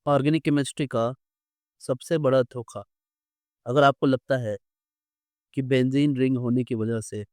Organic chemistry का सबसे बड़ा धोखा, अगर आपको लगता है कि बेंजीन रिंग होने की वजह से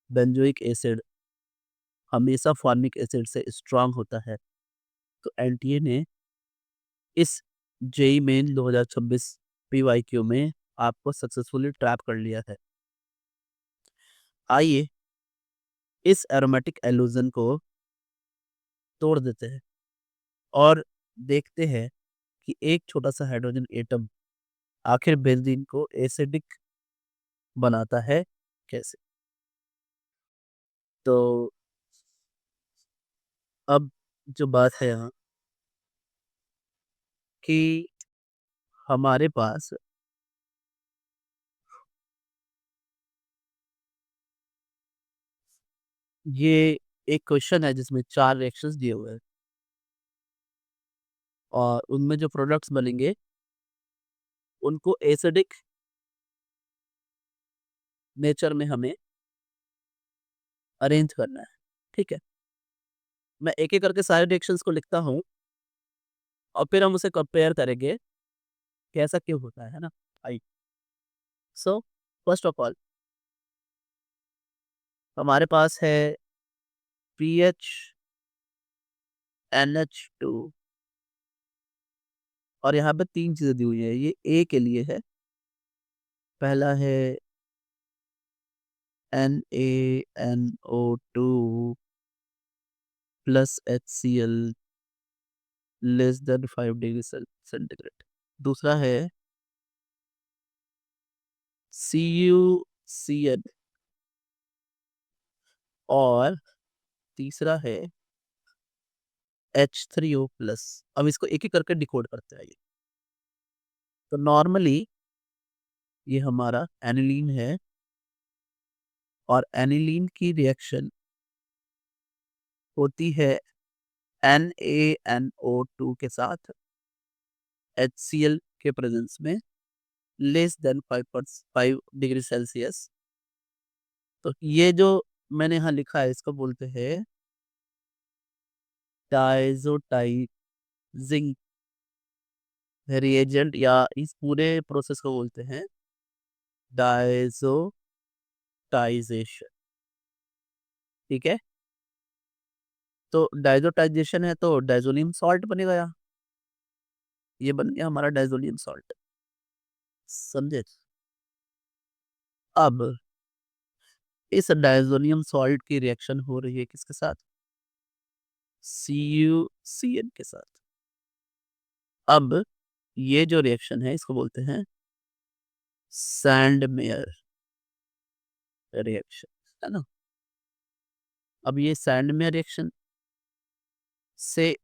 बेंजोइक एसिड हमेशा फॉर्मिक एसिड से स्ट्रांग होता है, तो एनटीए ने इस जेई मेन 2026 पीवाईक्यू में आपको सक्सेसफुली ट्रैप कर लिया है। आइए इस एरोमेटिक एल्यूजन को तोड़ देते हैं और देखते हैं कि एक छोटा सा हाइड्रोजन एटम आखिर बेंजीन को एसिडिक बनाता है कैसे। तो अब जो बात है यहाँ कि हमारे पास ये एक क्वेश्चन है जिसमें 4 रिएक्शंस दिए हुए हैं और उनमें जो प्रोडक्ट्स बनेंगे उनको एसिडिक नेचर में हमें अरेंज करना है। ठीक है, मैं एक एक करके सारे रिएक्शंस को लिखता हूँ और फिर हम उसे कंपेयर करेंगे कि ऐसा क्यों होता है ना। आई सो फर्स्ट ऑफ ऑल हमारे पास है पीएच NH2 और यहाँ पे 3 चीजें दी हुई है। ये ए के लिए है, पहला है NaNO2 plus HCl less than 5 degree centigrade. दूसरा है CuCN और तीसरा है H3O प्लस। अब इसको एक एक करके डिकोड करते हैं। तो नॉर्मली ये हमारा एनिलीन है और एनिलीन की रिएक्शन होती है NaNO2 के साथ HCl के प्रेजेंस में लेस देन 5 डिग्री सेल्सियस। तो ये जो मैंने यहाँ लिखा है इसको बोलते हैं डायजोटाइजिंग रिएजेंट या इस पूरे प्रोसेस को बोलते हैं डायजोटाइजेशन। ठीक है, तो डायजोटाइजेशन है तो डाइजोनियम सॉल्ट बनेगा यहाँ। ये बन गया हमारा डाइजोनियम सॉल्ट। समझे। अब इस डाइजोनियम सॉल्ट की रिएक्शन हो रही है किसके साथ? CuCN के साथ। अब ये जो रिएक्शन है इसको बोलते हैं सैंडमेयर रिएक्शन, है ना। अब ये सैंडमेयर रिएक्शन से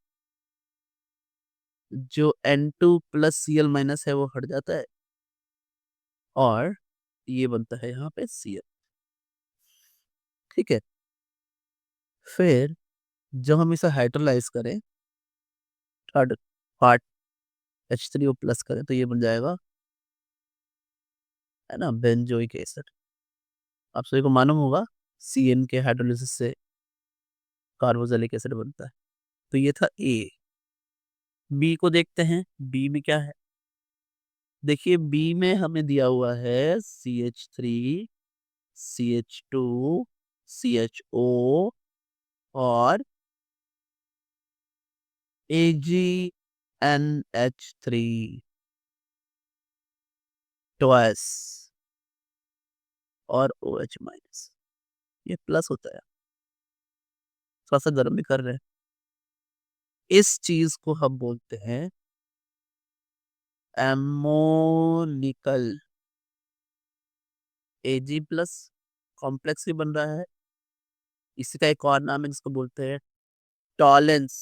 जो N2 प्लस Cl माइनस है वो हट जाता है और ये बनता है यहाँ पे Cl। ठीक है, फिर जब हम इसे हाइड्रोलाइज करें, थर्ड पार्ट H3O प्लस करें तो ये बन जाएगा, है ना, बेंजोइक एसिड। आप सभी को मालूम होगा CN के हाइड्रोलिसिस से कार्बोक्सिलिक एसिड बनता है। तो ये था ए। बी को देखते हैं, बी में क्या है। देखिए बी में हमें दिया हुआ है CH3 CH2 CHO और AgNH3 ट्वाइस और OH माइनस। ये प्लस होता है, थोड़ा सा गर्म भी कर रहे हैं। इस चीज को हम बोलते हैं एमोनिकल। Ag प्लस कॉम्प्लेक्स भी बन रहा है। इसी का एक और नाम है जिसको बोलते हैं टॉलेंस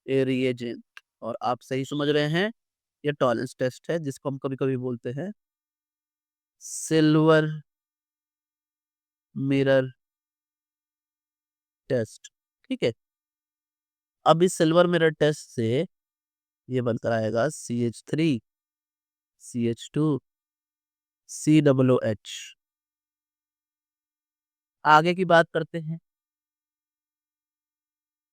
रिएजेंट। और आप सही समझ रहे हैं, ये टॉलेंस टेस्ट है जिसको हम कभी कभी बोलते हैं सिल्वर मिरर टेस्ट। ठीक है, अब इस सिल्वर मिरर टेस्ट से ये बनकर आएगा CH3 CH2 COOH। आगे की बात करते हैं,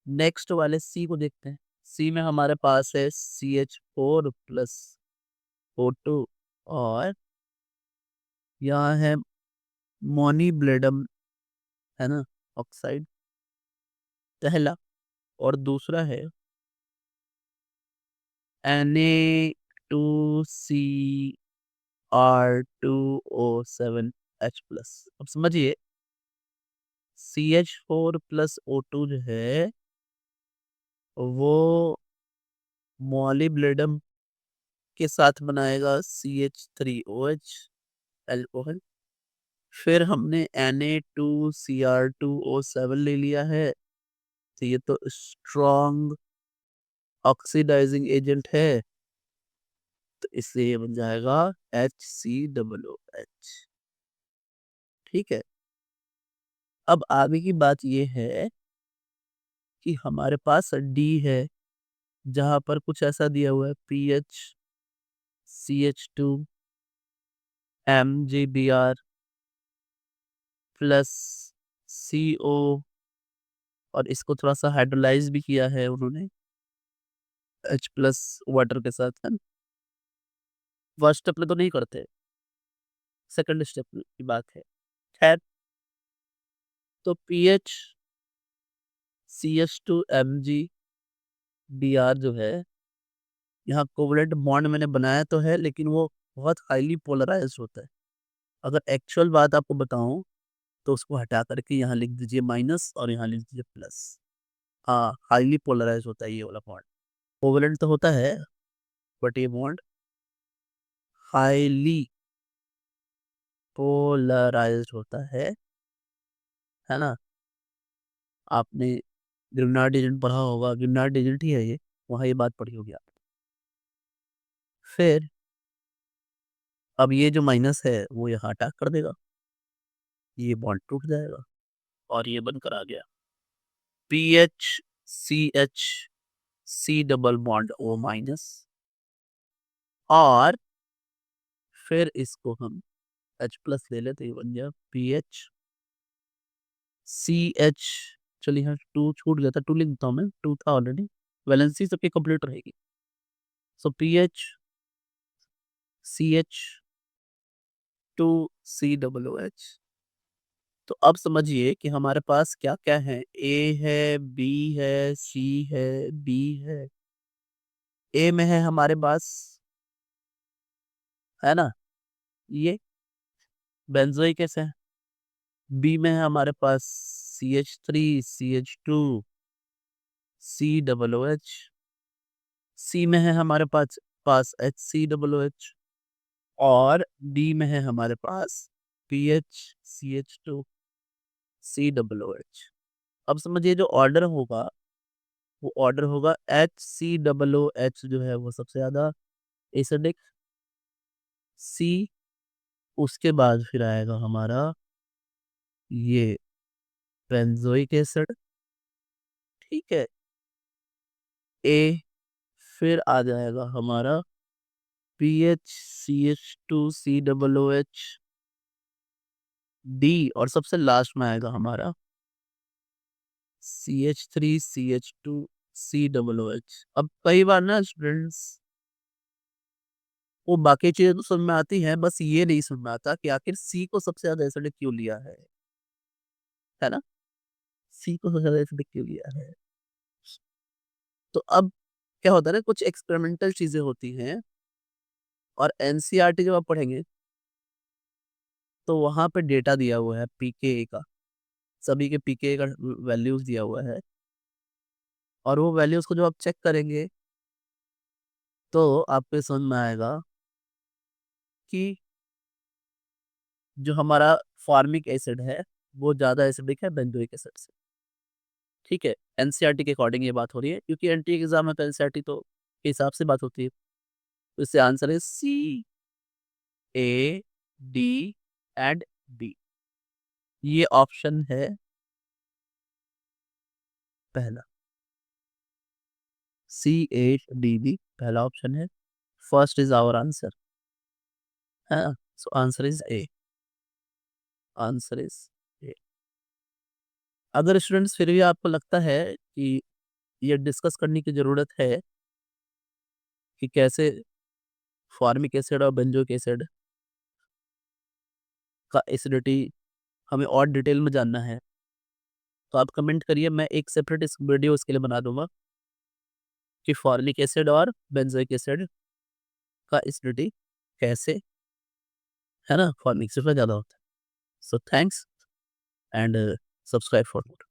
नेक्स्ट वाले सी को देखते हैं। सी में हमारे पास है CH4 प्लस O2 और यहाँ है मोनिब्लेडम, है ना, ऑक्साइड पहला। और दूसरा है Na2CR2O7H प्लस। अब समझिए CH4 प्लस O2 जो है वो मोलिब्लेडम के साथ बनाएगा CH3OH एल्कोहल। फिर हमने Na2Cr2O7 ले लिया है, तो ये तो स्ट्रॉन्ग ऑक्सीडाइजिंग एजेंट है, तो इससे ये बन जाएगा HCOOH। ठीक है। अब आगे की बात ये है कि हमारे पास डी है, जहां पर कुछ ऐसा दिया हुआ है PH CH2 MgBr plus CO, और इसको थोड़ा सा हाइड्रोलाइज भी किया है उन्होंने H प्लस वाटर के साथ, है ना। फर्स्ट स्टेप में तो नहीं करते, सेकंड स्टेप की बात है। खैर, तो PH CH2MgBr जो है, यहाँ कोवलेंट बॉन्ड मैंने बनाया तो है, लेकिन वो बहुत हाईली पोलराइज्ड होता है। अगर एक्चुअल बात आपको बताऊं तो उसको हटा करके यहाँ लिख दीजिए माइनस और यहाँ लिख दीजिए प्लस। हाँ, हाईली पोलराइज होता है ये वाला बॉन्ड। कोवलेंट तो होता है, बट ये बॉन्ड हाईली पोलराइज्ड होता है ना। आपने ग्रिग्नार्ड एजेंट पढ़ा होगा, ग्रिग्नार्ड एजेंट ही है ये, वहाँ ये बात पढ़ी होगी आप। फिर अब ये जो माइनस है वो यहाँ अटैक कर देगा, ये बॉन्ड टूट जाएगा और ये बनकर आ गया PHCH double bond O minus. और फिर इसको हम H प्लस ले लेते, ये बन गया PHCH। चलिए यहाँ 2 छूट गया था, 2 लिख देता हूँ मैं, 2 था ऑलरेडी, वैलेंसी सबकी कंप्लीट रहेगी। सो PHCH2COOH। तो अब समझिए कि हमारे पास क्या क्या है, ए है, बी है, सी है, डी है। ए में है हमारे पास, है ना, ये बेंजोइक एसिड है। बी में है हमारे पास CH3CH2COOH। सी में है हमारे पास HCOOH। और डी में है हमारे पास PHCH2COOH। अब समझिए जो ऑर्डर होगा वो ऑर्डर होगा HCOOH जो है वो सबसे ज्यादा एसिडिक, सी, उसके बाद फिर आएगा हमारा ये बेंजोइक एसिड, ठीक है, ए, फिर आ जाएगा हमारा PHCH2COOH, डी, और सबसे लास्ट में आएगा हमारा CH3CH2COOH। अब कई बार ना स्टूडेंट्स वो बाकी चीजें तो समझ में आती हैं, बस ये नहीं समझ में आता कि आखिर सी को सबसे ज्यादा एसिडिक क्यों लिया है ना। सी को सबसे ज्यादा एसिडिक क्यों लिया है। तो अब क्या होता है ना, कुछ एक्सपेरिमेंटल चीजें होती हैं, और एनसीईआरटी जब आप पढ़ेंगे तो वहां पे डेटा दिया हुआ है पीके का, सभी के पीके का वैल्यूज दिया हुआ है, और वो वैल्यूज को जब आप चेक करेंगे तो आपको समझ में आएगा कि जो हमारा फॉर्मिक एसिड है वो ज्यादा एसिडिक है बेंजोइक एसिड से। ठीक है, एनसीईआरटी के अकॉर्डिंग ये बात हो रही है, क्योंकि एनटी एग्जाम में तो एनसीईआरटी तो के हिसाब से बात होती है। तो इससे आंसर है CADD। ये ऑप्शन है पहला, CADD पहला ऑप्शन है। फर्स्ट इज आवर आंसर, है ना। So answer is a, answer is a. अगर स्टूडेंट्स फिर भी आपको लगता है कि ये डिस्कस करने की ज़रूरत है कि कैसे फॉर्मिक एसिड और बेंजोइक एसिड का एसिडिटी हमें और डिटेल में जानना है, तो आप कमेंट करिए, मैं एक सेपरेट इस वीडियो उसके लिए बना दूँगा कि फॉर्मिक एसिड और बेंजोइक एसिड का एसिडिटी कैसे, है ना? फॉर्मिक एसिड का ज़्यादा होता है। So thanks and subscribe for more.